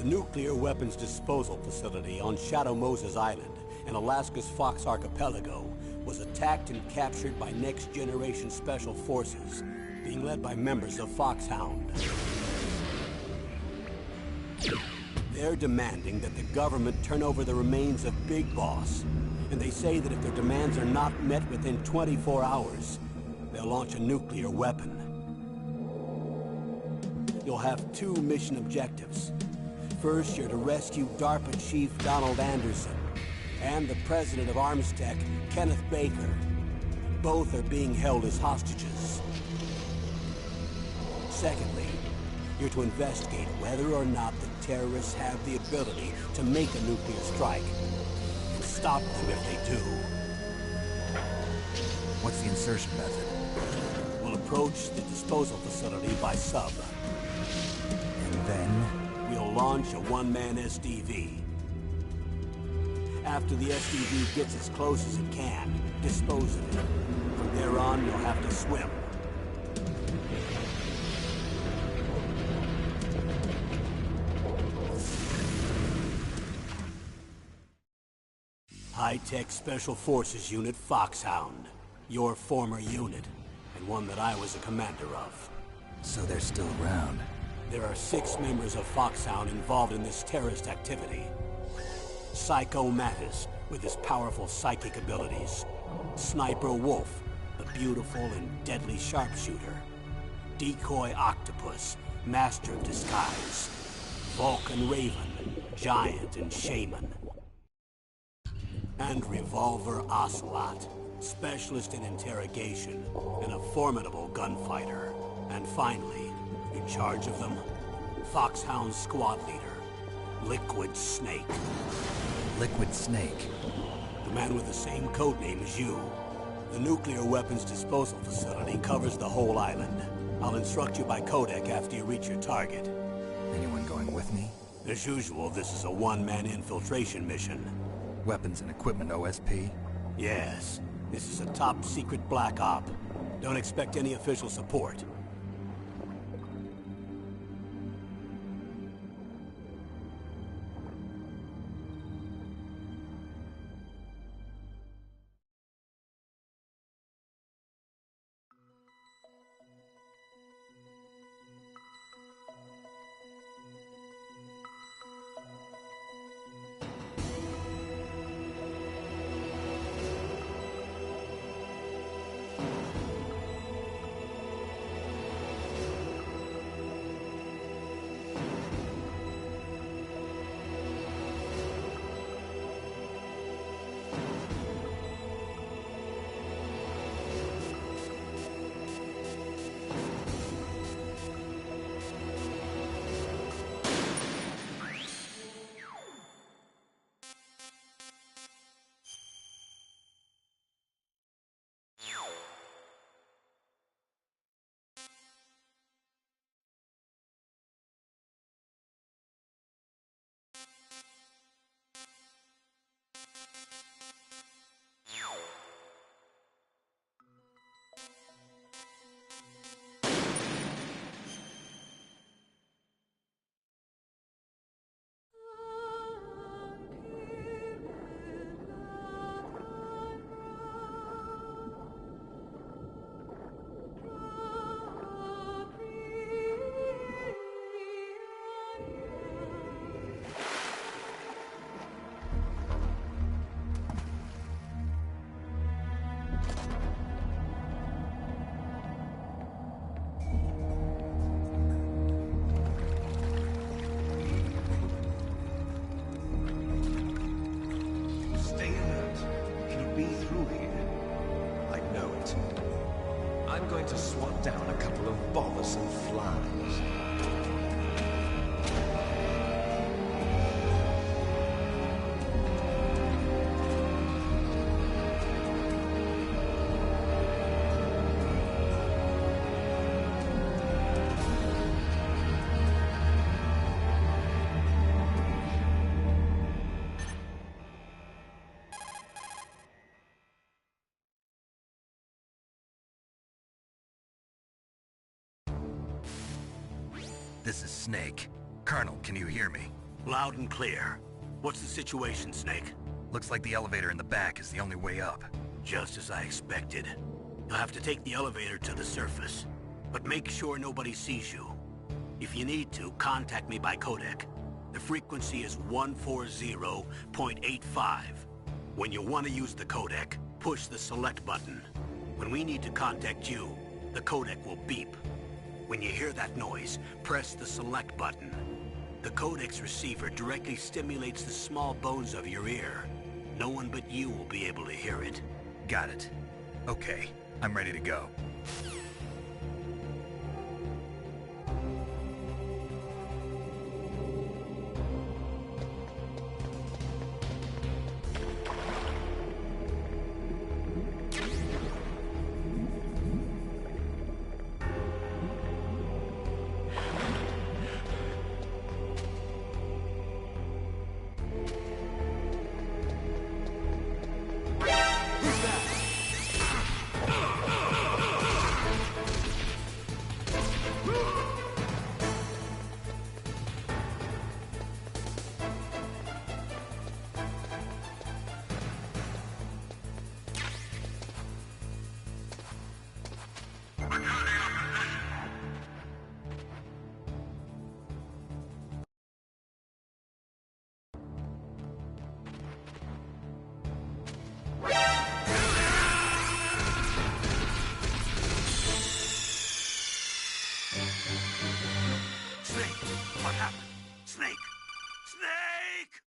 The nuclear weapons disposal facility on Shadow Moses Island in Alaska's Fox Archipelago was attacked and captured by next-generation special forces, being led by members of Foxhound. They're demanding that the government turn over the remains of Big Boss, and they say that if their demands are not met within 24 hours, they'll launch a nuclear weapon. You'll have two mission objectives. First, you're to rescue DARPA Chief Donald Anderson and the president of Armstech, Kenneth Baker. Both are being held as hostages. Secondly, you're to investigate whether or not the terrorists have the ability to make a nuclear strike, and stop them if they do. What's the insertion method? We'll approach the disposal facility by sub. And then? We'll launch a one-man SDV. After the SDV gets as close as it can, dispose of it. From there on, you'll have to swim. High-Tech Special Forces Unit Foxhound. Your former unit, and one that I was a commander of. So they're still around. There are 6 members of Foxhound involved in this terrorist activity. Psycho Mattis, with his powerful psychic abilities. Sniper Wolf, the beautiful and deadly sharpshooter. Decoy Octopus, master of disguise. Vulcan Raven, giant and shaman. And Revolver Ocelot, specialist in interrogation and a formidable gunfighter. And finally, in charge of them, Foxhound squad leader, Liquid Snake. Liquid Snake? The man with the same codename as you. The nuclear weapons disposal facility covers the whole island. I'll instruct you by codec after you reach your target. Anyone going with me? As usual, this is a one-man infiltration mission. Weapons and equipment OSP? Yes. This is a top-secret black op. Don't expect any official support. To swat down a couple of bothersome flies. This is Snake. Colonel, can you hear me? Loud and clear. What's the situation, Snake? Looks like the elevator in the back is the only way up. Just as I expected. You'll have to take the elevator to the surface. But make sure nobody sees you. If you need to, contact me by codec. The frequency is 140.85. When you want to use the codec, push the select button. When we need to contact you, the codec will beep. When you hear that noise, press the select button. The codec's receiver directly stimulates the small bones of your ear. No one but you will be able to hear it. Got it. Okay, I'm ready to go. Snake! What happened? Snake! Snake!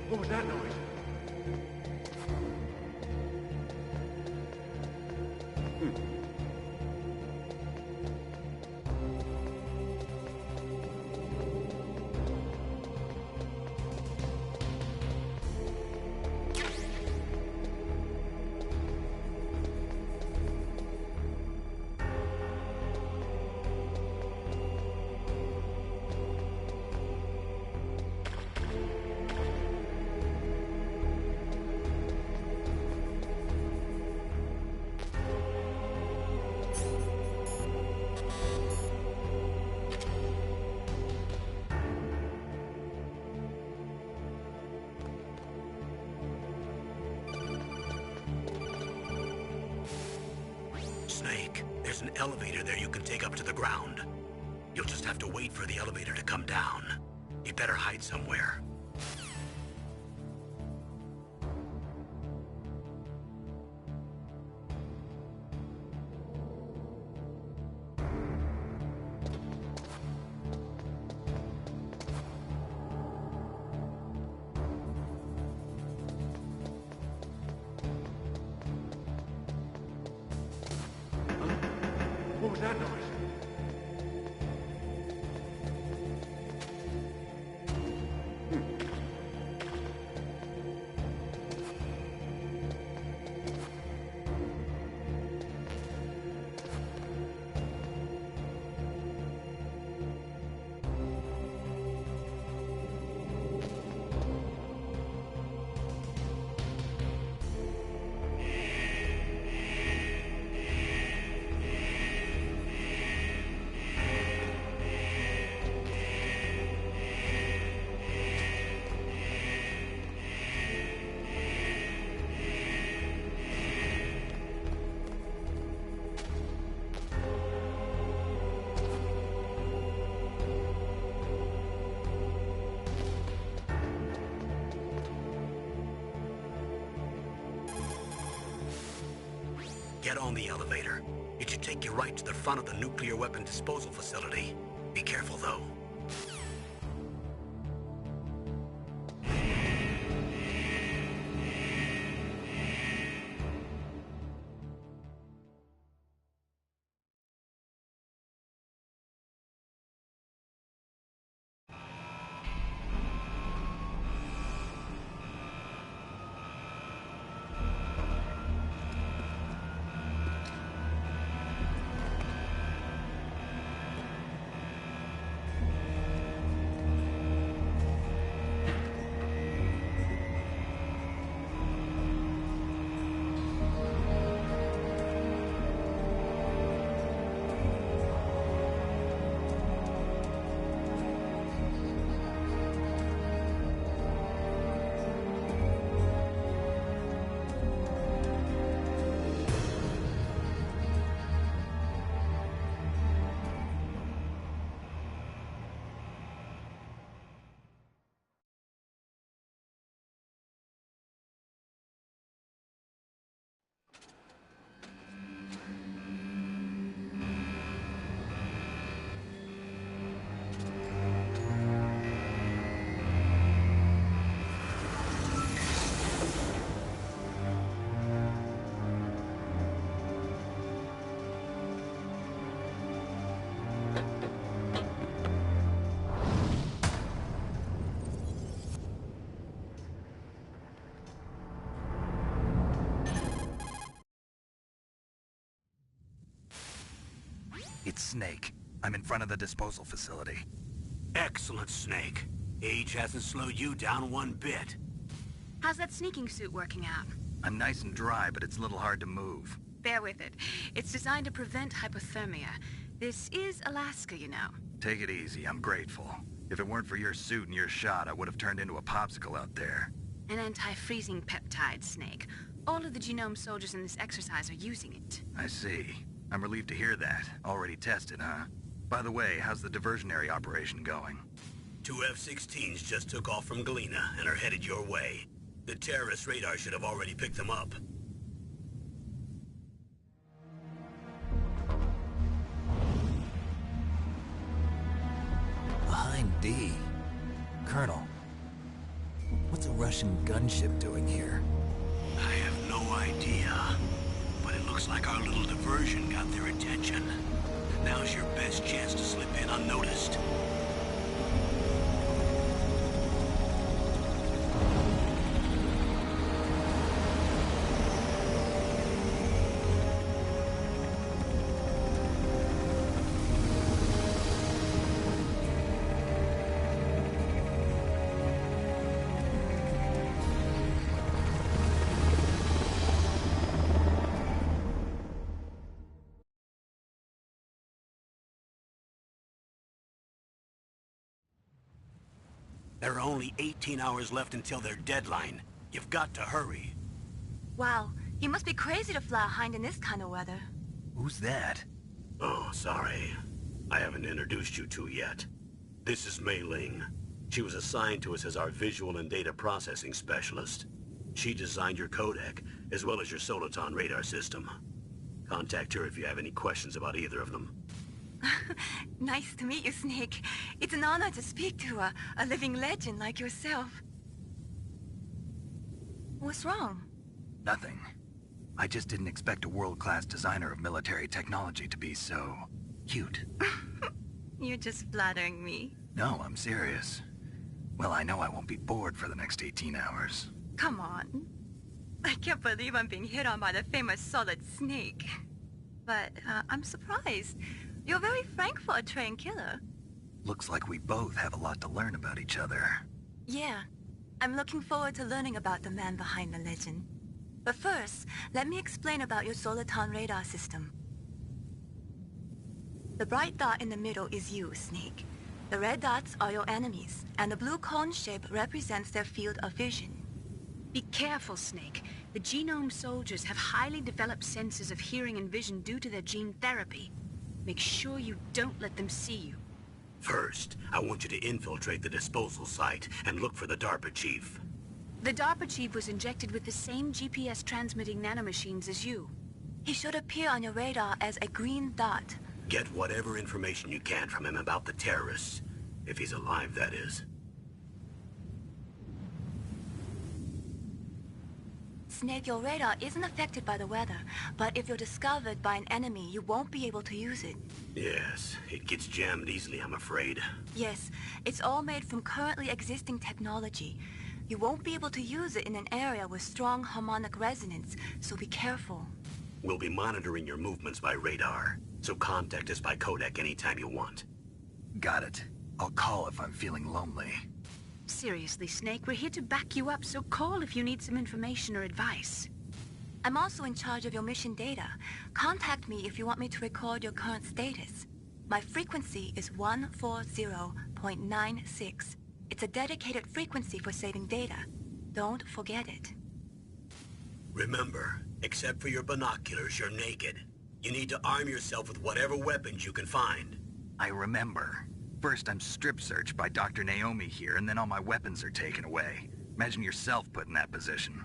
What was that noise? Snake, there's an elevator there you can take up to the ground. You'll just have to wait for the elevator to come down. You'd better hide somewhere. What was that noise? Get on the elevator. It should take you right to the front of the nuclear weapon disposal facility. Be careful, though. Snake. I'm in front of the disposal facility. Excellent, Snake. Age hasn't slowed you down one bit. How's that sneaking suit working out? I'm nice and dry, but it's a little hard to move. Bear with it. It's designed to prevent hypothermia. This is Alaska, you know. Take it easy, I'm grateful. If it weren't for your suit and your shot, I would have turned into a popsicle out there. An anti-freezing peptide, Snake. All of the genome soldiers in this exercise are using it. I see. I'm relieved to hear that. Already tested, huh? By the way, how's the diversionary operation going? 2 F-16s just took off from Galena and are headed your way. The terrorist radar should have already picked them up. Behind D. Colonel, what's a Russian gunship doing here? I have no idea, but it looks like our little diversion got their attention. Now's your best chance to slip in unnoticed. There are only 18 hours left until their deadline. You've got to hurry. Wow, you must be crazy to fly a hind in this kind of weather. Who's that? Oh, sorry. I haven't introduced you two yet. This is Mei Ling. She was assigned to us as our visual and data processing specialist. She designed your codec, as well as your Soliton radar system. Contact her if you have any questions about either of them. Nice to meet you, Snake. It's an honor to speak to a living legend like yourself. What's wrong? Nothing. I just didn't expect a world-class designer of military technology to be so... cute. You're just flattering me. No, I'm serious. Well, I know I won't be bored for the next 18 hours. Come on. I can't believe I'm being hit on by the famous Solid Snake. But I'm surprised. You're very frank for a trained killer. Looks like we both have a lot to learn about each other. Yeah. I'm looking forward to learning about the man behind the legend. But first, let me explain about your Soliton radar system. The bright dot in the middle is you, Snake. The red dots are your enemies, and the blue cone shape represents their field of vision. Be careful, Snake. The genome soldiers have highly developed senses of hearing and vision due to their gene therapy. Make sure you don't let them see you. First, I want you to infiltrate the disposal site and look for the DARPA chief. The DARPA chief was injected with the same GPS transmitting nanomachines as you. He should appear on your radar as a green dot. Get whatever information you can from him about the terrorists. If he's alive, that is. Snake, your radar isn't affected by the weather, but if you're discovered by an enemy, you won't be able to use it. Yes, it gets jammed easily, I'm afraid. Yes, it's all made from currently existing technology. You won't be able to use it in an area with strong harmonic resonance, so be careful. We'll be monitoring your movements by radar, so contact us by codec anytime you want. Got it. I'll call if I'm feeling lonely. Seriously, Snake, we're here to back you up, so call if you need some information or advice. I'm also in charge of your mission data. Contact me if you want me to record your current status. My frequency is 140.96. It's a dedicated frequency for saving data. Don't forget it. Remember, except for your binoculars, you're naked. You need to arm yourself with whatever weapons you can find. I remember. First, I'm strip searched by Dr. Naomi here, and then all my weapons are taken away. Imagine yourself put in that position.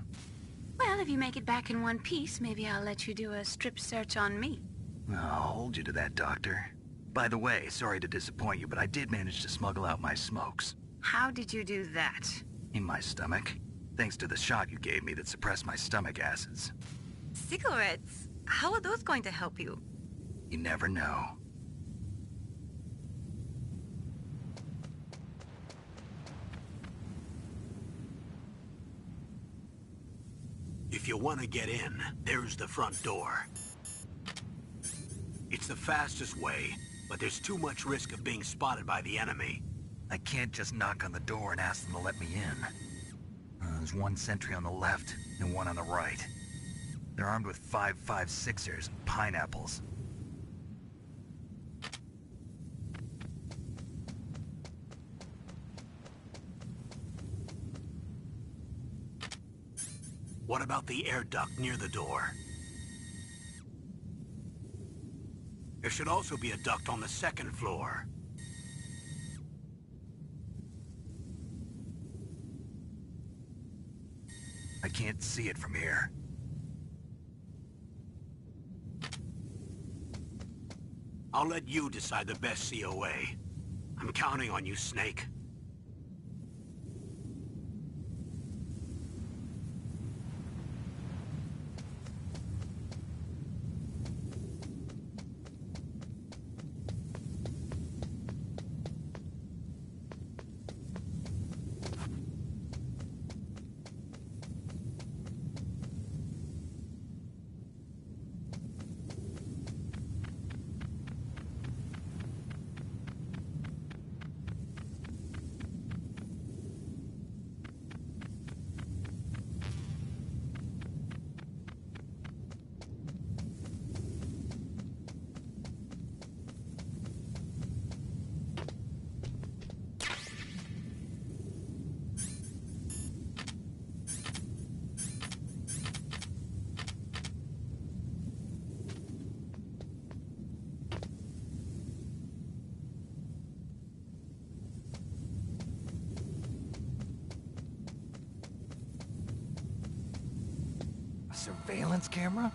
Well, if you make it back in one piece, maybe I'll let you do a strip search on me. I'll hold you to that, Doctor. By the way, sorry to disappoint you, but I did manage to smuggle out my smokes. How did you do that? In my stomach. Thanks to the shot you gave me that suppressed my stomach acids. Cigarettes? How are those going to help you? You never know. If you want to get in, there's the front door. It's the fastest way, but there's too much risk of being spotted by the enemy. I can't just knock on the door and ask them to let me in. There's one sentry on the left and one on the right. They're armed with 5.56ers and pineapples. What about the air duct near the door? There should also be a duct on the second floor. I can't see it from here. I'll let you decide the best COA. I'm counting on you, Snake. A surveillance camera?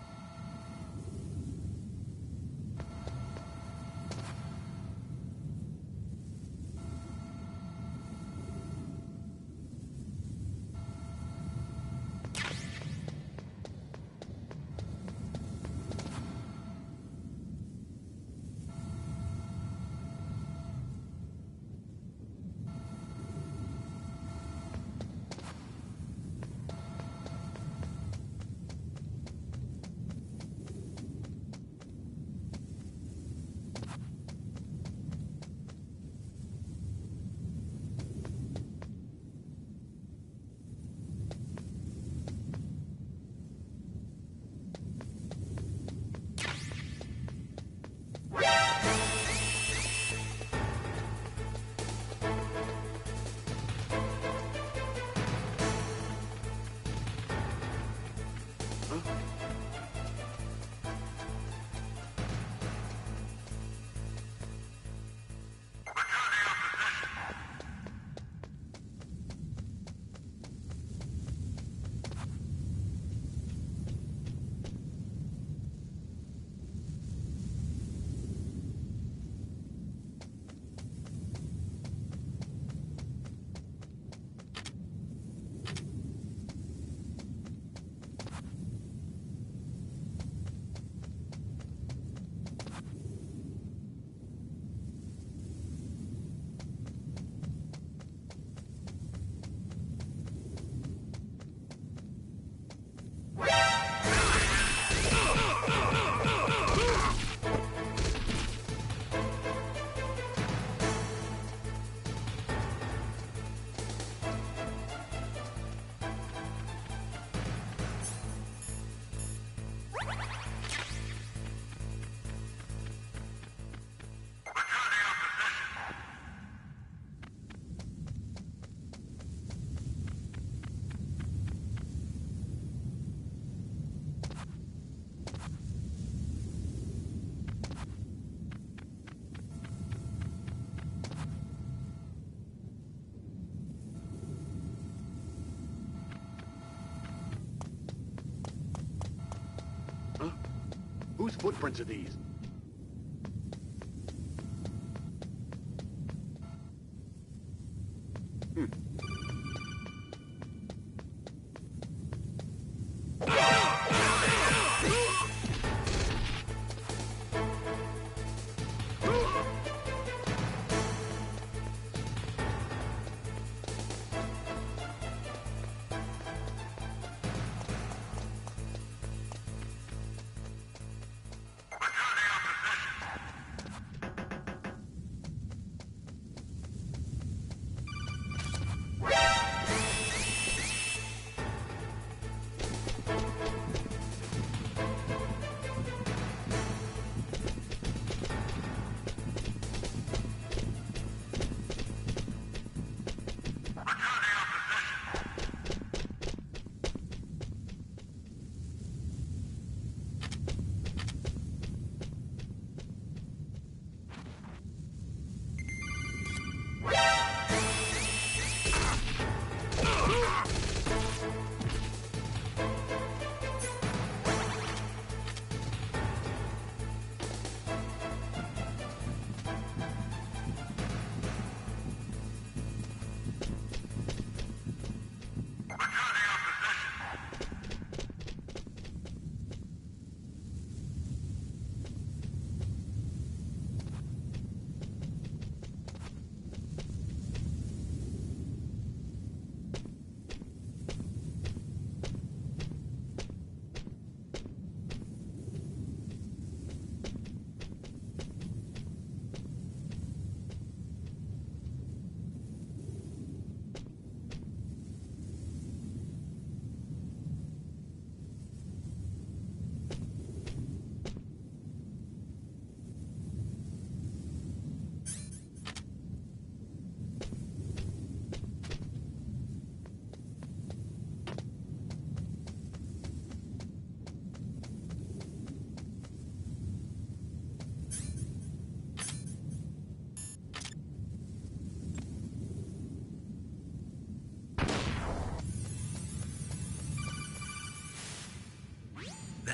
Whose footprints are these?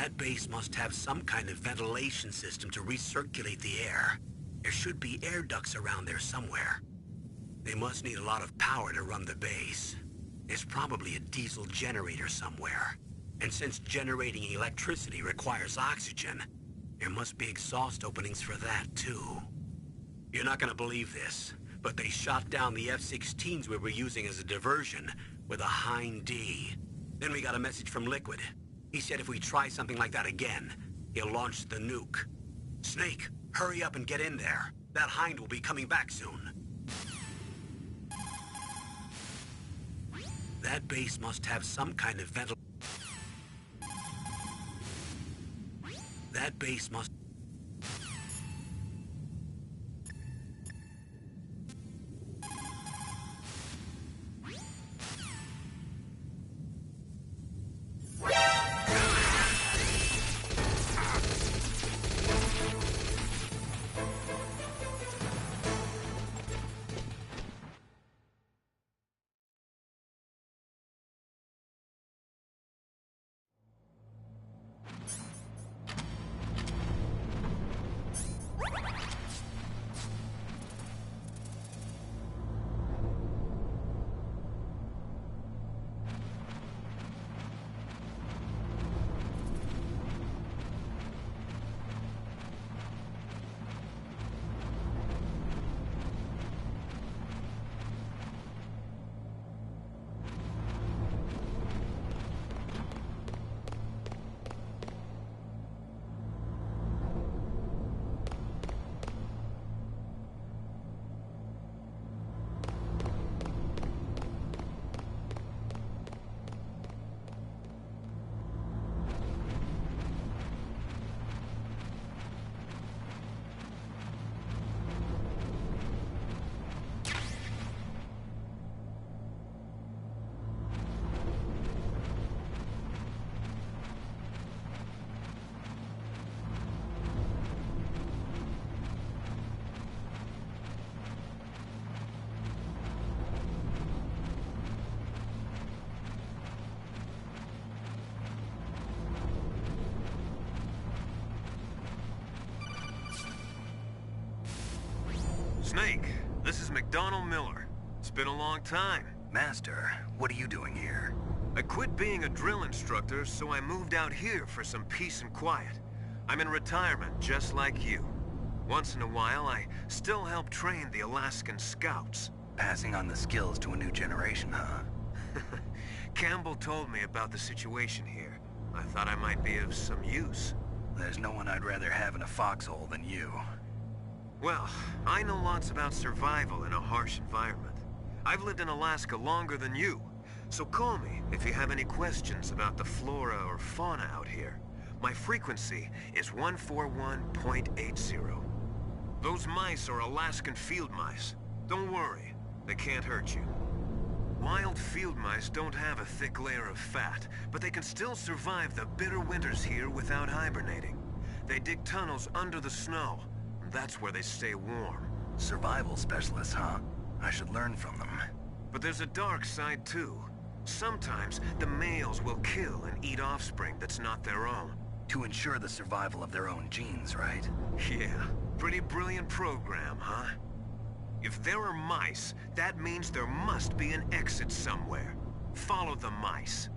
That base must have some kind of ventilation system to recirculate the air. There should be air ducts around there somewhere. They must need a lot of power to run the base. There's probably a diesel generator somewhere. And since generating electricity requires oxygen, there must be exhaust openings for that too. You're not gonna believe this, but they shot down the F-16s we were using as a diversion with a Hind D. Then we got a message from Liquid. He said if we try something like that again, he'll launch the nuke. Snake, hurry up and get in there. That Hind will be coming back soon. That base must have some kind of ventilation. That base must... Snake, this is McDonald Miller. It's been a long time. Master, what are you doing here? I quit being a drill instructor, so I moved out here for some peace and quiet. I'm in retirement, just like you. Once in a while, I still help train the Alaskan Scouts. Passing on the skills to a new generation, huh? Campbell told me about the situation here. I thought I might be of some use. There's no one I'd rather have in a foxhole than you. Well, I know lots about survival in a harsh environment. I've lived in Alaska longer than you, so call me if you have any questions about the flora or fauna out here. My frequency is 141.80. Those mice are Alaskan field mice. Don't worry, they can't hurt you. Wild field mice don't have a thick layer of fat, but they can still survive the bitter winters here without hibernating. They dig tunnels under the snow. That's where they stay warm. Survival specialists, huh? I should learn from them. But there's a dark side, too. Sometimes the males will kill and eat offspring that's not their own. To ensure the survival of their own genes, right? Yeah, pretty brilliant program, huh? If there are mice, that means there must be an exit somewhere. Follow the mice.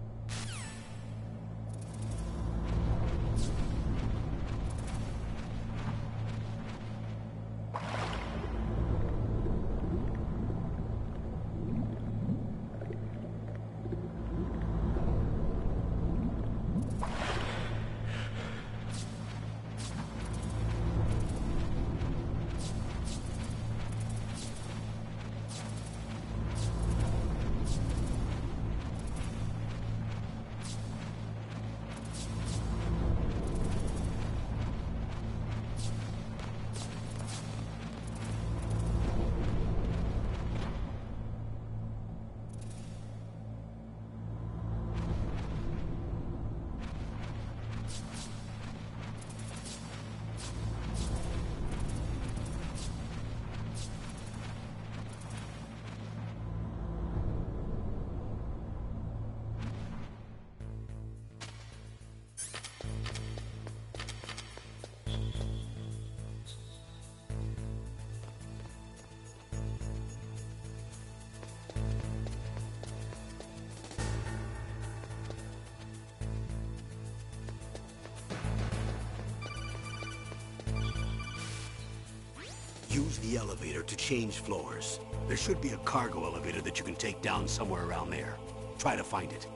use the elevator to change floors. There should be a cargo elevator that you can take down somewhere around there. Try to find it.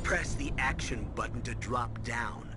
Press the action button to drop down.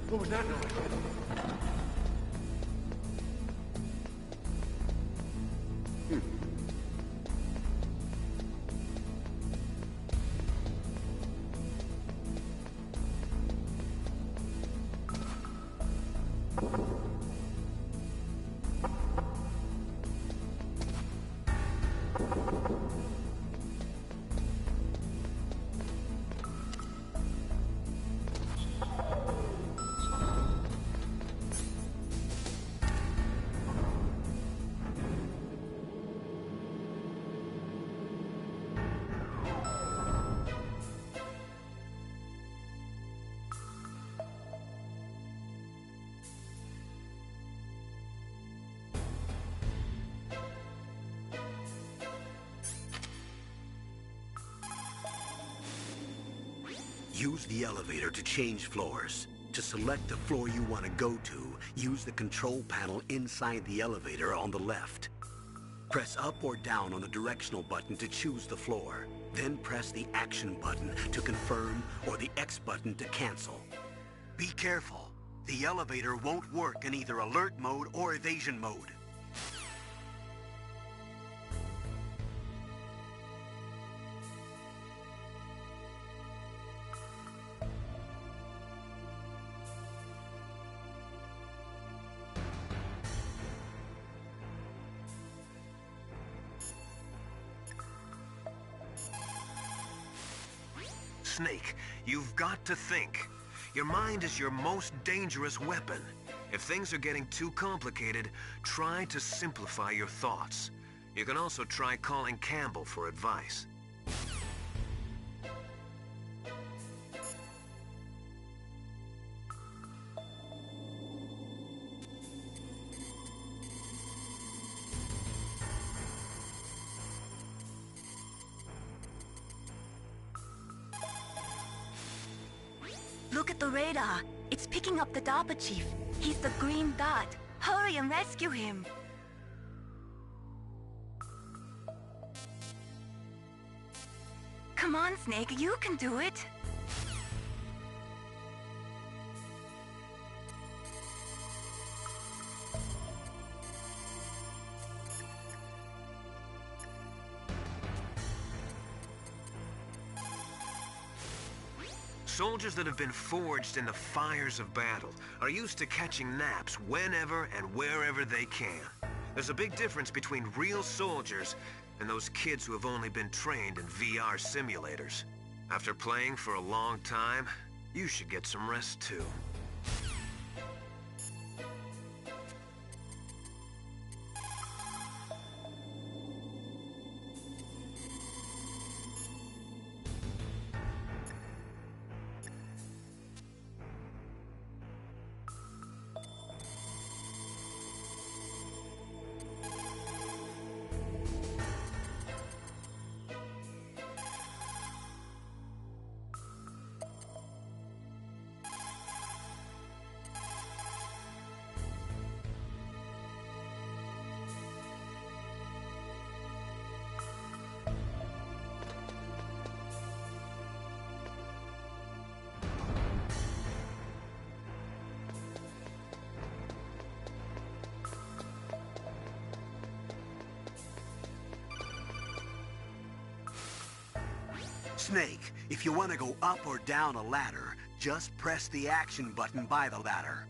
What was that noise? Use the elevator to change floors. To select the floor you want to go to, use the control panel inside the elevator on the left. Press up or down on the directional button to choose the floor. Then press the action button to confirm or the X button to cancel. Be careful. The elevator won't work in either alert mode or evasion mode. Snake, you've got to think. Your mind is your most dangerous weapon. If things are getting too complicated, try to simplify your thoughts. You can also try calling Campbell for advice. Look at the radar. It's picking up the DARPA chief. He's the green dot. Hurry and rescue him. Come on, Snake. You can do it. Soldiers that have been forged in the fires of battle are used to catching naps whenever and wherever they can. There's a big difference between real soldiers and those kids who have only been trained in VR simulators. After playing for a long time, you should get some rest too. Snake, if you want to go up or down a ladder, just press the action button by the ladder.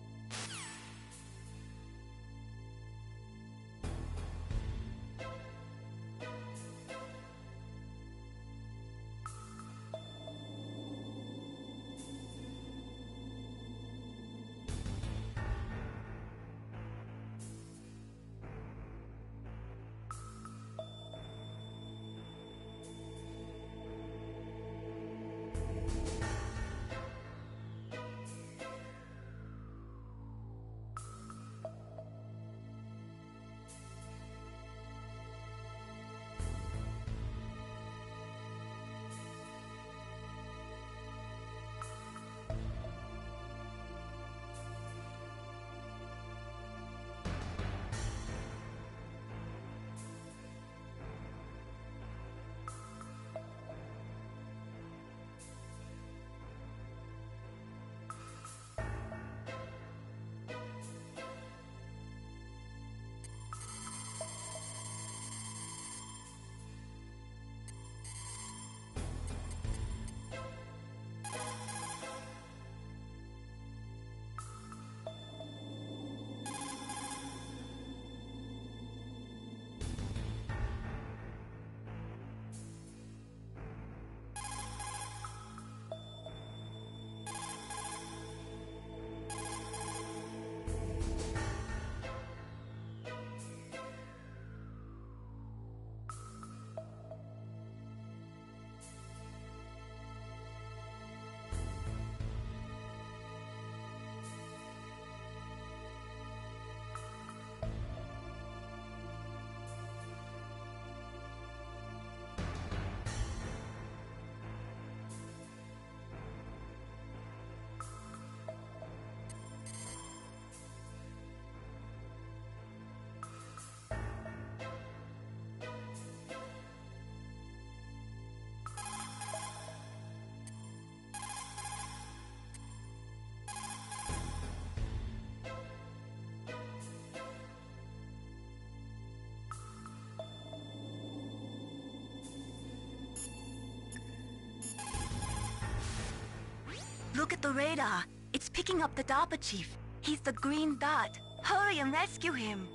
at the radar. It's picking up the DARPA chief. He's the green dot. Hurry and rescue him.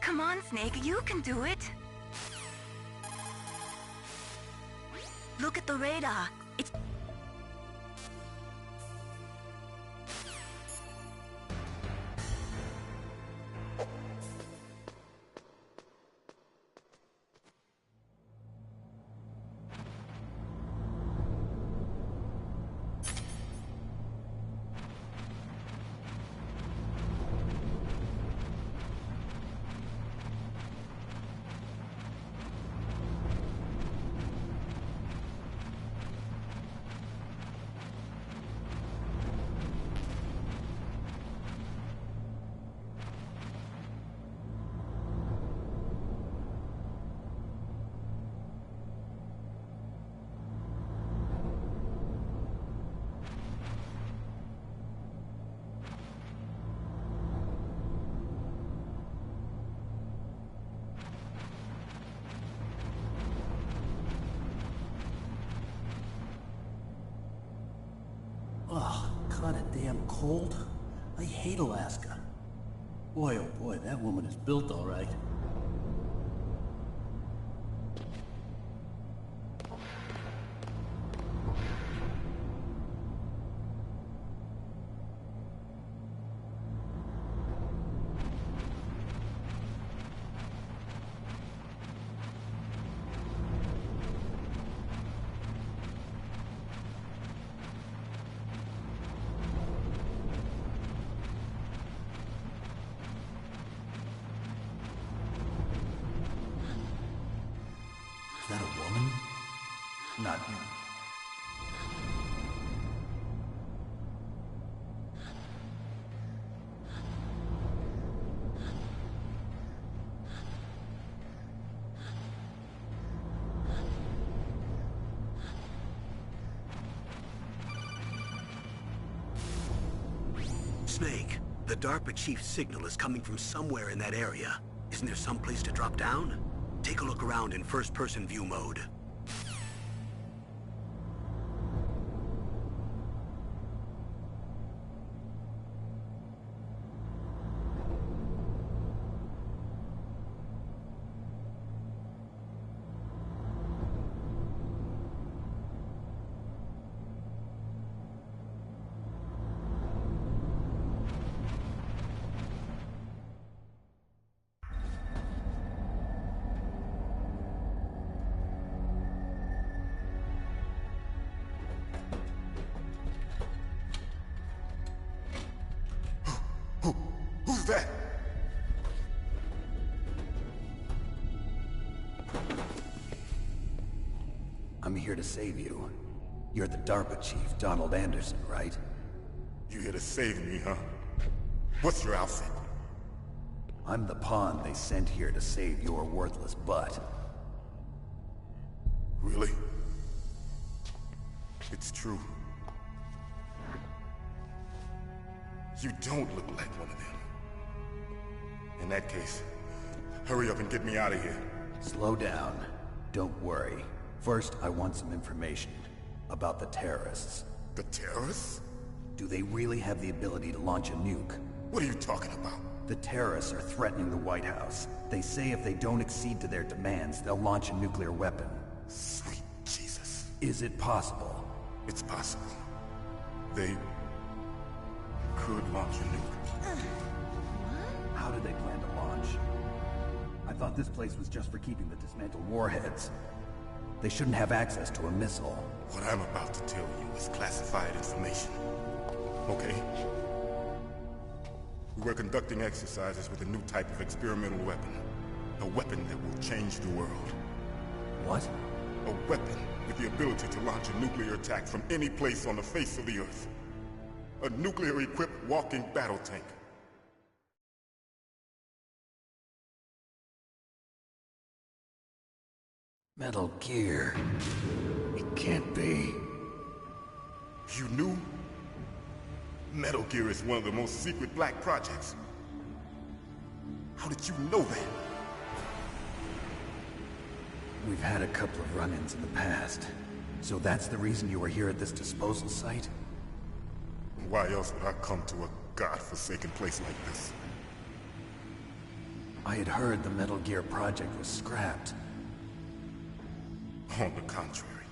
Come on, Snake, you can do it. Look at the radar. It's... Ugh, kinda damn cold. I hate Alaska. Boy, oh boy, that woman is built all right. Is that a woman? Not you. Snake, the DARPA chief's signal is coming from somewhere in that area. Isn't there some place to drop down? Take a look around in first-person view mode. Who's that? I'm here to save you. You're the DARPA chief, Donald Anderson, right? You here to save me, huh? What's your outfit? I'm the pawn they sent here to save your worthless butt. Really? It's true. You don't look like one of them. In that case, hurry up and get me out of here. Slow down. Don't worry. First, I want some information about the terrorists. The terrorists? Do they really have the ability to launch a nuke? What are you talking about? The terrorists are threatening the White House. They say if they don't accede to their demands, they'll launch a nuclear weapon. Sweet Jesus. Is it possible? It's possible. They could launch a nuke. How do they plan to launch? I thought this place was just for keeping the dismantled warheads. They shouldn't have access to a missile. What I'm about to tell you is classified information. Okay? We were conducting exercises with a new type of experimental weapon. A weapon that will change the world. What? A weapon with the ability to launch a nuclear attack from any place on the face of the Earth. A nuclear-equipped walking battle tank. Metal Gear. It can't be. You knew? Metal Gear is one of the most secret black projects. How did you know that? We've had a couple of run-ins in the past. So that's the reason you were here at this disposal site? Why else would I come to a godforsaken place like this? I had heard the Metal Gear project was scrapped. On the contrary,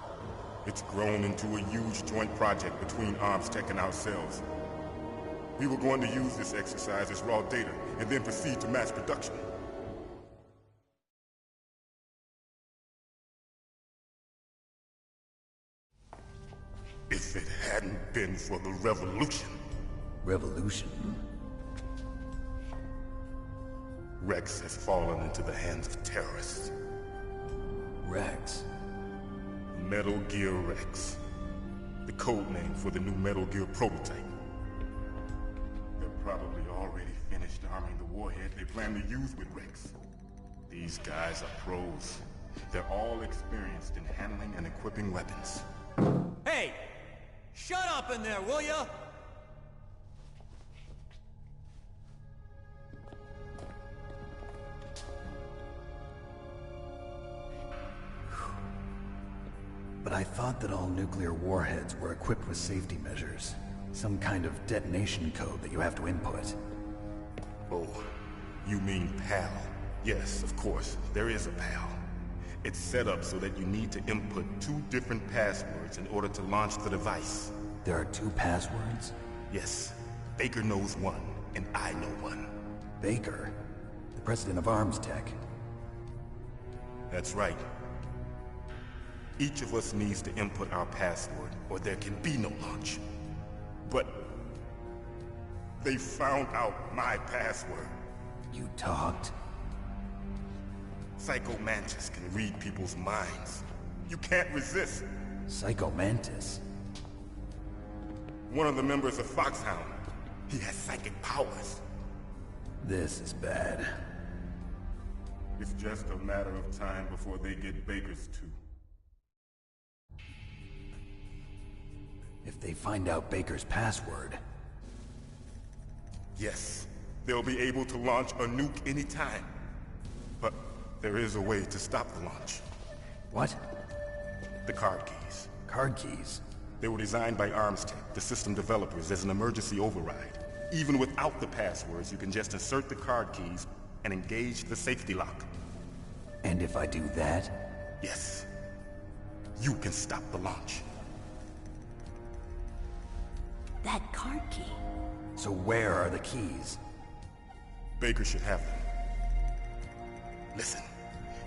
it's grown into a huge joint project between ArmsTech and ourselves. We were going to use this exercise as raw data and then proceed to mass production. If it hadn't been for the revolution... Revolution? Rex has fallen into the hands of terrorists. Rex? Metal Gear Rex. The code name for the new Metal Gear prototype. They're probably already finished arming the warhead they plan to use with Rex. These guys are pros. They're all experienced in handling and equipping weapons. Hey! Shut up in there, will ya? But I thought that all nuclear warheads were equipped with safety measures. Some kind of detonation code that you have to input. Oh, you mean PAL? Yes, of course, there is a PAL. It's set up so that you need to input 2 different passwords in order to launch the device. There are 2 passwords? Yes. Baker knows one, and I know one. Baker? The president of ArmsTech? That's right. Each of us needs to input our password, or there can be no launch. But... they found out my password. You talked? Psycho Mantis can read people's minds. You can't resist. Psycho Mantis? One of the members of Foxhound. He has psychic powers. This is bad. It's just a matter of time before they get Baker's too. If they find out Baker's password... Yes, they'll be able to launch a nuke anytime. But there is a way to stop the launch. What? The card keys. Card keys? They were designed by ArmsTech, the system developers, as an emergency override. Even without the passwords, you can just insert the card keys and engage the safety lock. And if I do that? Yes. You can stop the launch. That card key. So where are the keys? Baker should have them. Listen,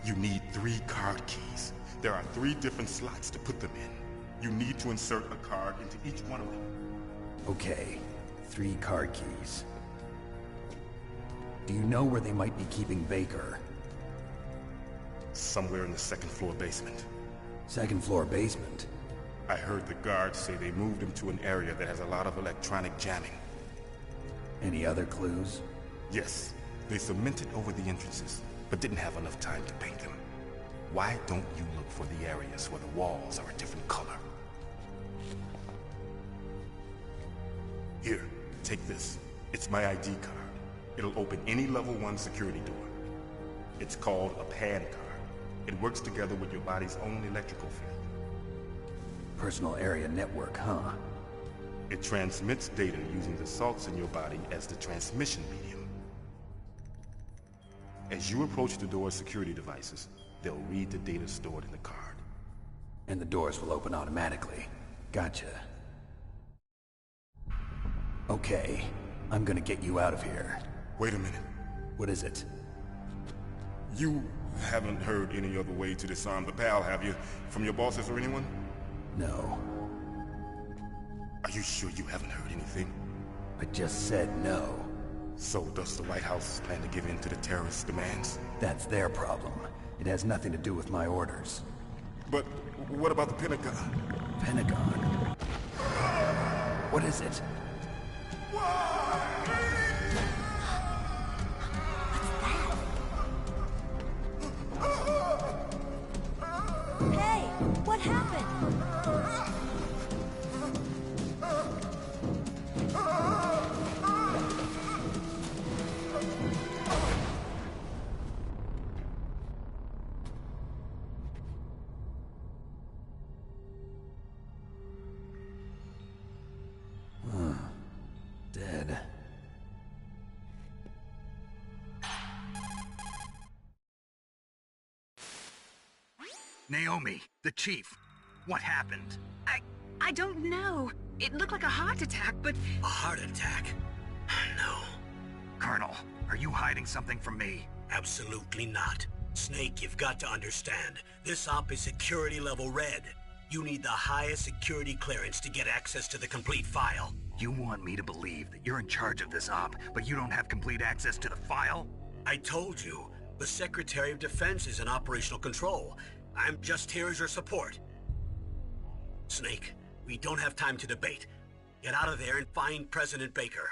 you need 3 card keys. There are 3 different slots to put them in. You need to insert a card into each one of them. Okay, 3 card keys. Do you know where they might be keeping Baker? Somewhere in the 2nd floor basement. 2nd floor basement? I heard the guards say they moved him to an area that has a lot of electronic jamming. Any other clues? Yes. They cemented over the entrances, but didn't have enough time to paint them. Why don't you look for the areas where the walls are a different color? Here, take this. It's my ID card. It'll open any level 1 security door. It's called a PAN card. It works together with your body's own electrical field. Personal area network, huh? It transmits data using the salts in your body as the transmission medium. As you approach the door's security devices, they'll read the data stored in the card. And the doors will open automatically. Gotcha. Okay, I'm gonna get you out of here. Wait a minute. What is it? You haven't heard any other way to disarm the PAL, have you? From your bosses or anyone? No. Are you sure you haven't heard anything? I just said no. So does the White House plan to give in to the terrorists' demands? That's their problem. It has nothing to do with my orders. But what about the Pentagon? Pentagon? What is it? Hey, what happened? Naomi, the chief. What happened? I don't know. It looked like a heart attack, but... A heart attack? No. Colonel, are you hiding something from me? Absolutely not. Snake, you've got to understand. This op is security level red. You need the highest security clearance to get access to the complete file. You want me to believe that you're in charge of this op, but you don't have complete access to the file? I told you, the Secretary of Defense is in operational control. I'm just here as your support. Snake, we don't have time to debate. Get out of there and find President Baker.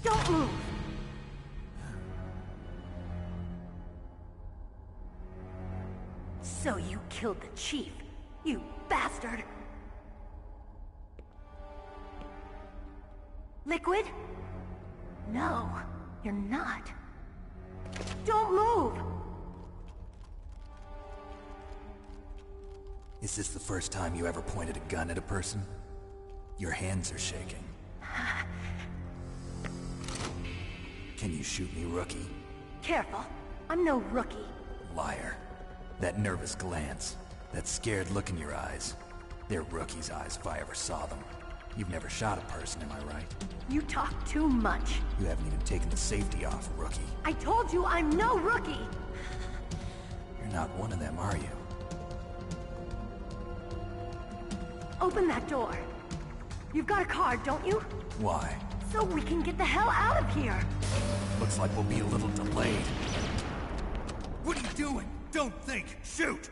Don't move! So you killed the chief, you bastard! Liquid? No, you're not. Don't move! Is this the first time you ever pointed a gun at a person? Your hands are shaking. Can you shoot me, rookie? Careful, I'm no rookie. Liar. That nervous glance, that scared look in your eyes. They're rookie's eyes if I ever saw them. You've never shot a person, am I right? You talk too much. You haven't even taken the safety off, rookie. I told you I'm no rookie! You're not one of them, are you? Open that door. You've got a card, don't you? Why? So we can get the hell out of here! Looks like we'll be a little delayed. What are you doing? Don't think! Shoot!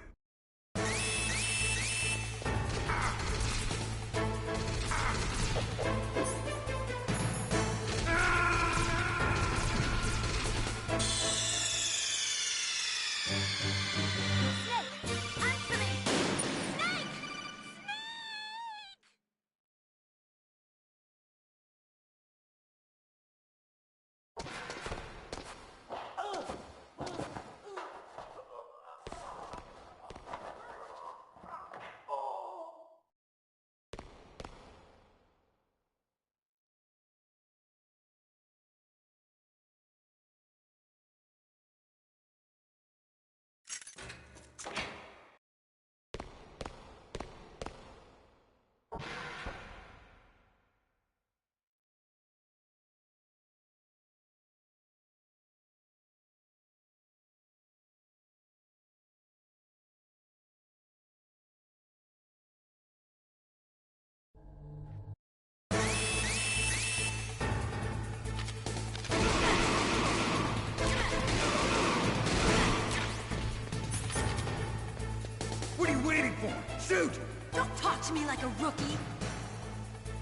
What are you waiting for? Shoot! Don't talk to me like a rookie!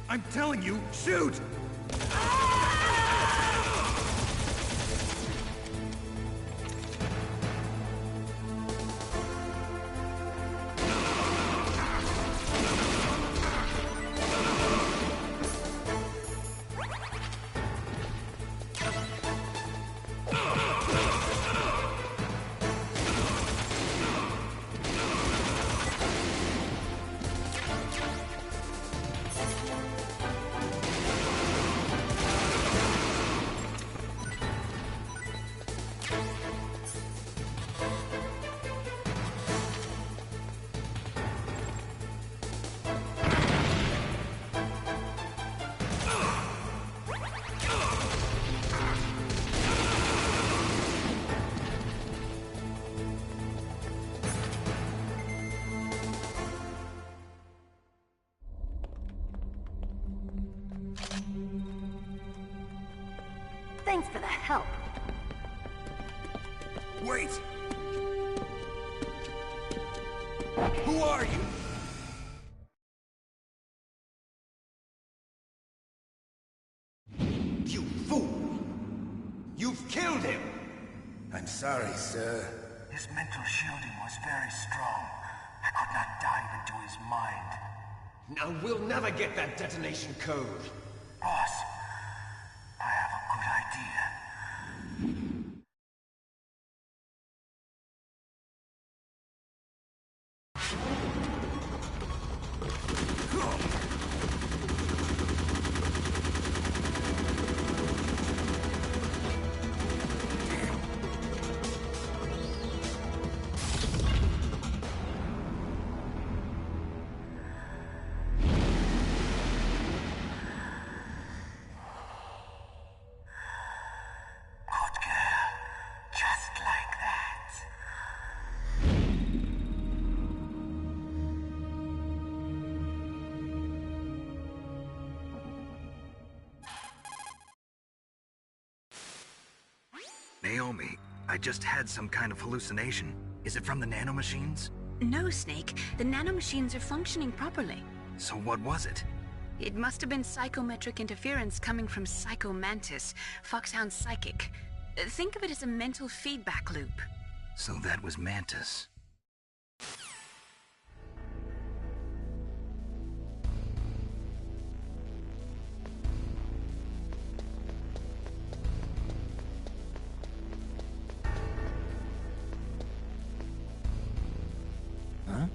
I'm telling you, shoot! Thanks for the help. Wait! Who are you? You fool! You've killed him! I'm sorry, sir. His mental shielding was very strong. I could not dive into his mind. Now we'll never get that detonation code. Boss, I have a good idea. Naomi, I just had some kind of hallucination. Is it from the nanomachines? No, Snake. The nanomachines are functioning properly. So what was it? It must have been psychometric interference coming from Psycho Mantis, Foxhound's psychic. Think of it as a mental feedback loop. So that was Mantis. Huh?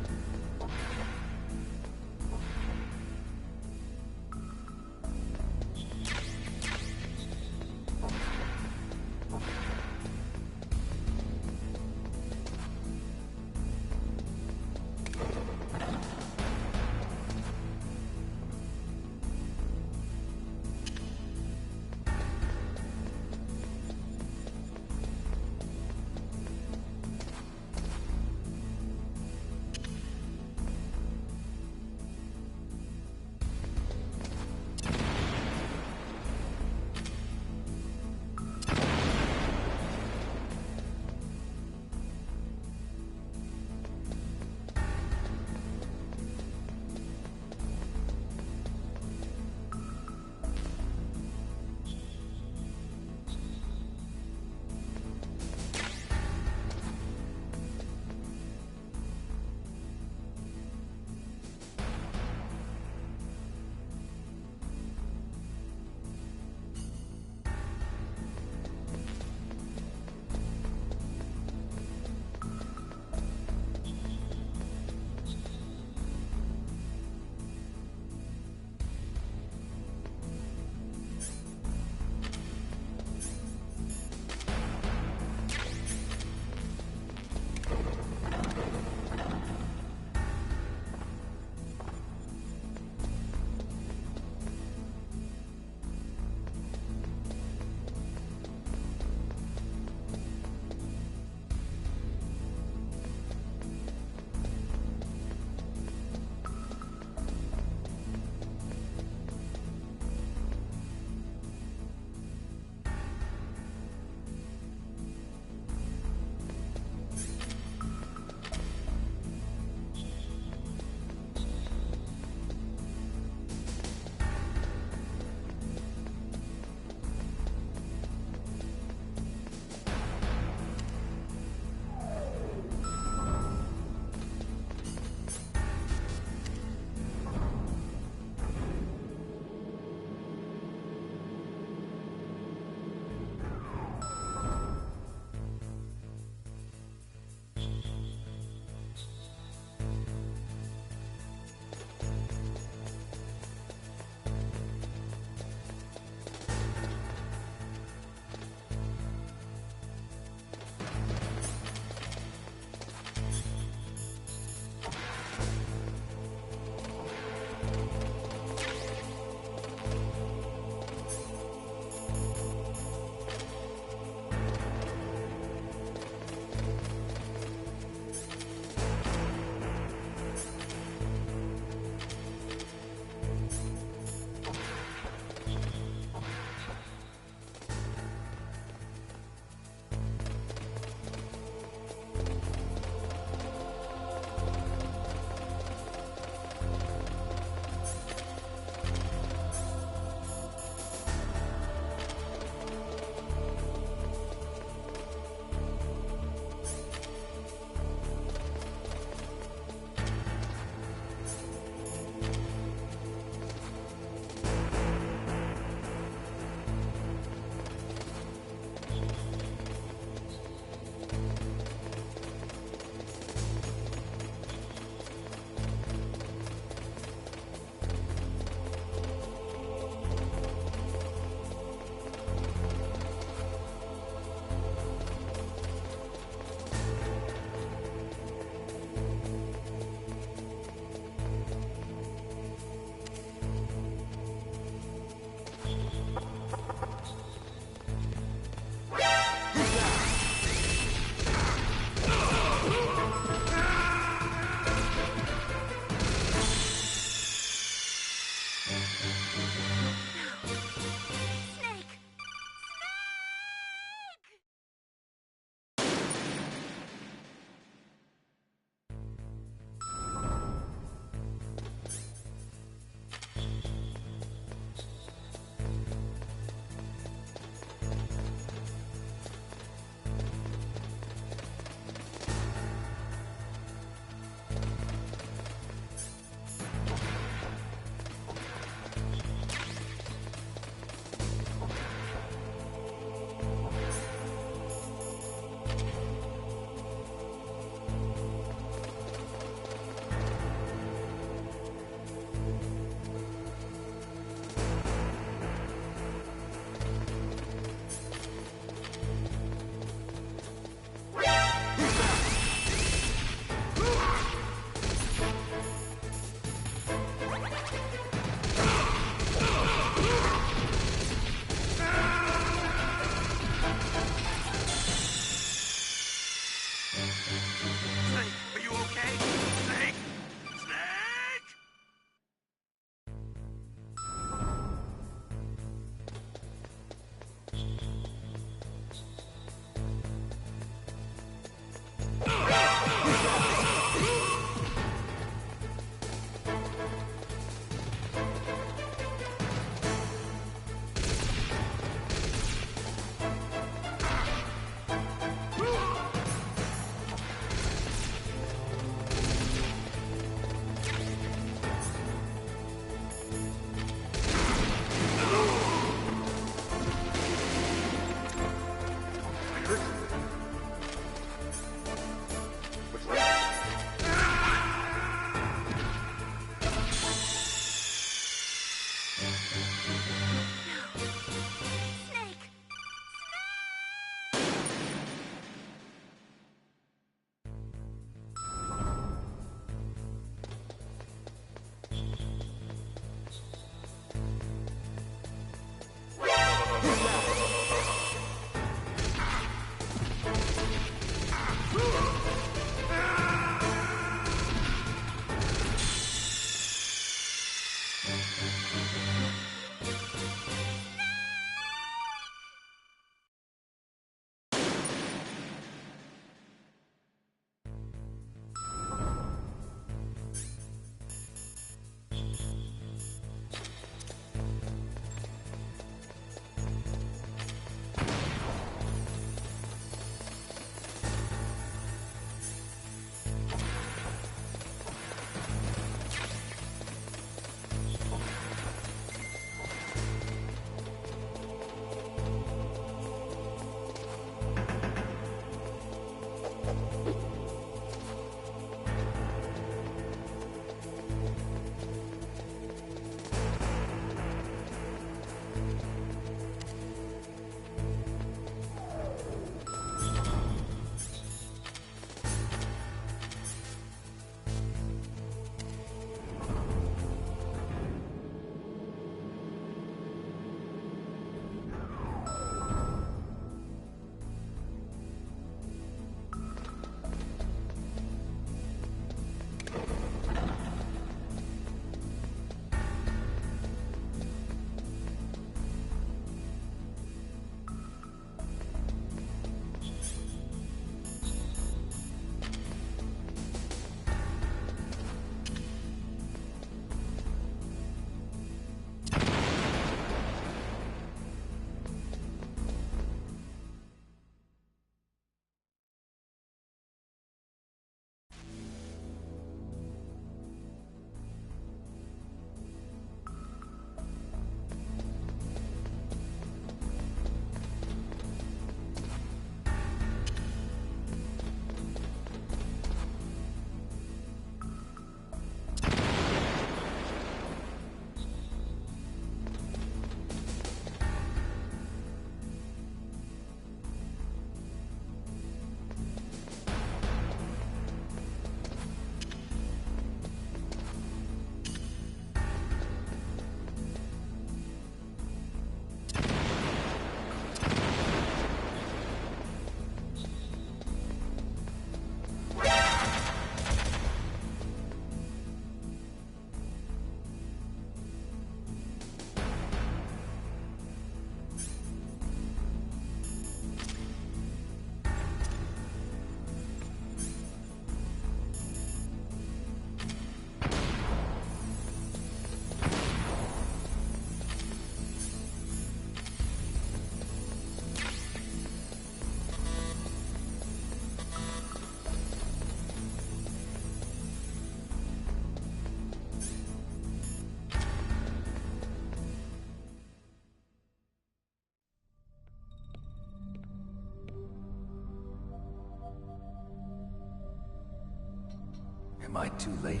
Am I too late?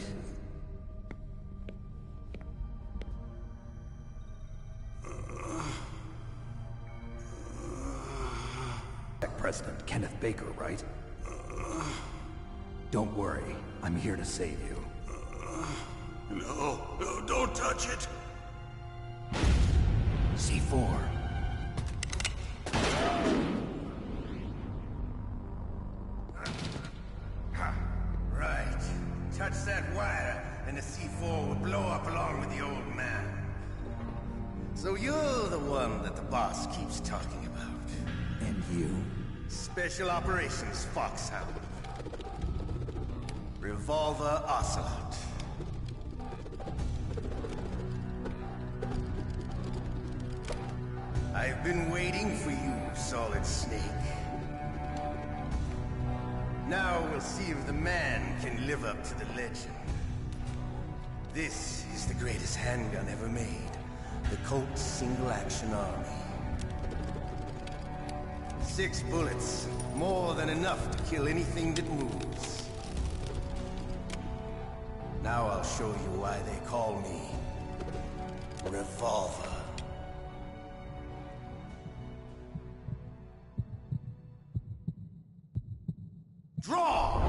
President Kenneth Baker, right? Don't worry, I'm here to save you. No, don't touch it! C4. Right. Touch that wire, and the C4 will blow up along with the old man. So you're the one that the boss keeps talking about. And you? Special Operations Foxhound. Revolver Ocelot. I've been waiting for you, Solid Snake. Now we'll see if the man can live up to the legend. This is the greatest handgun ever made. The Colt Single Action Army. 6 bullets, more than enough to kill anything that moves. Now I'll show you why they call me Revolver. Draw!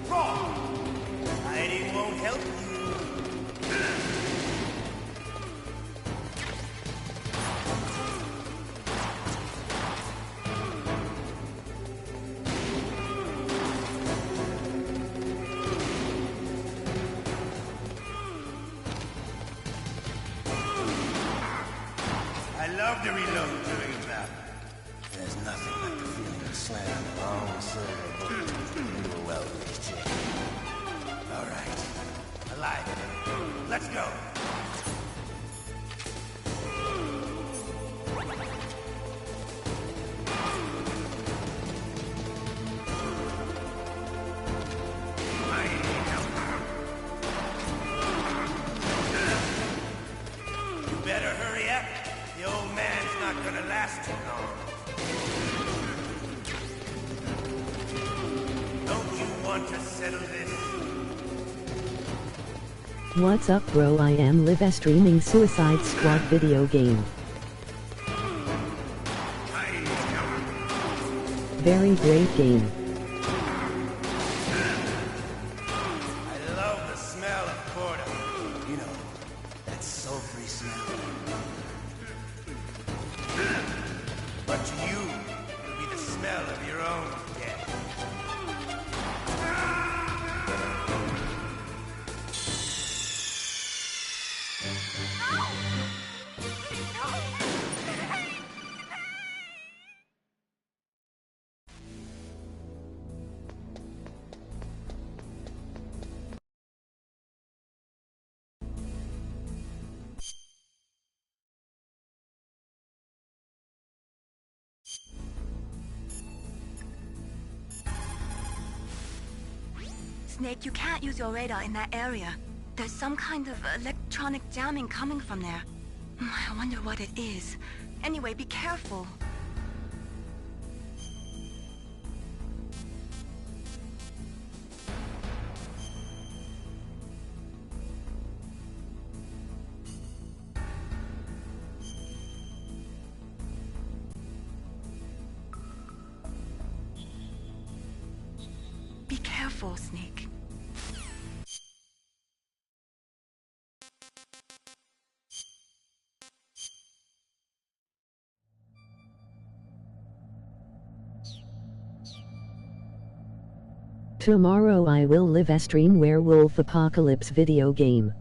Draw! Hiding won't help you. I love to reload during a battle. There's nothing like the feeling of slamming the long silver into a well-greased chick. All right. Alive. Let's go. You better hurry up. The old man's not gonna last too long. Don't you want to settle this? What's up, bro? I am live streaming Suicide Squad video game. Very great game. I love the smell of Corda. You know, that sulfury smell. But to you, it'll be the smell of your own death. Snake, you can't use your radar in that area. There's some kind of electronic jamming coming from there. I wonder what it is. Anyway, be careful. Be careful, Snake. Tomorrow I will live stream Werewolf Apocalypse video game.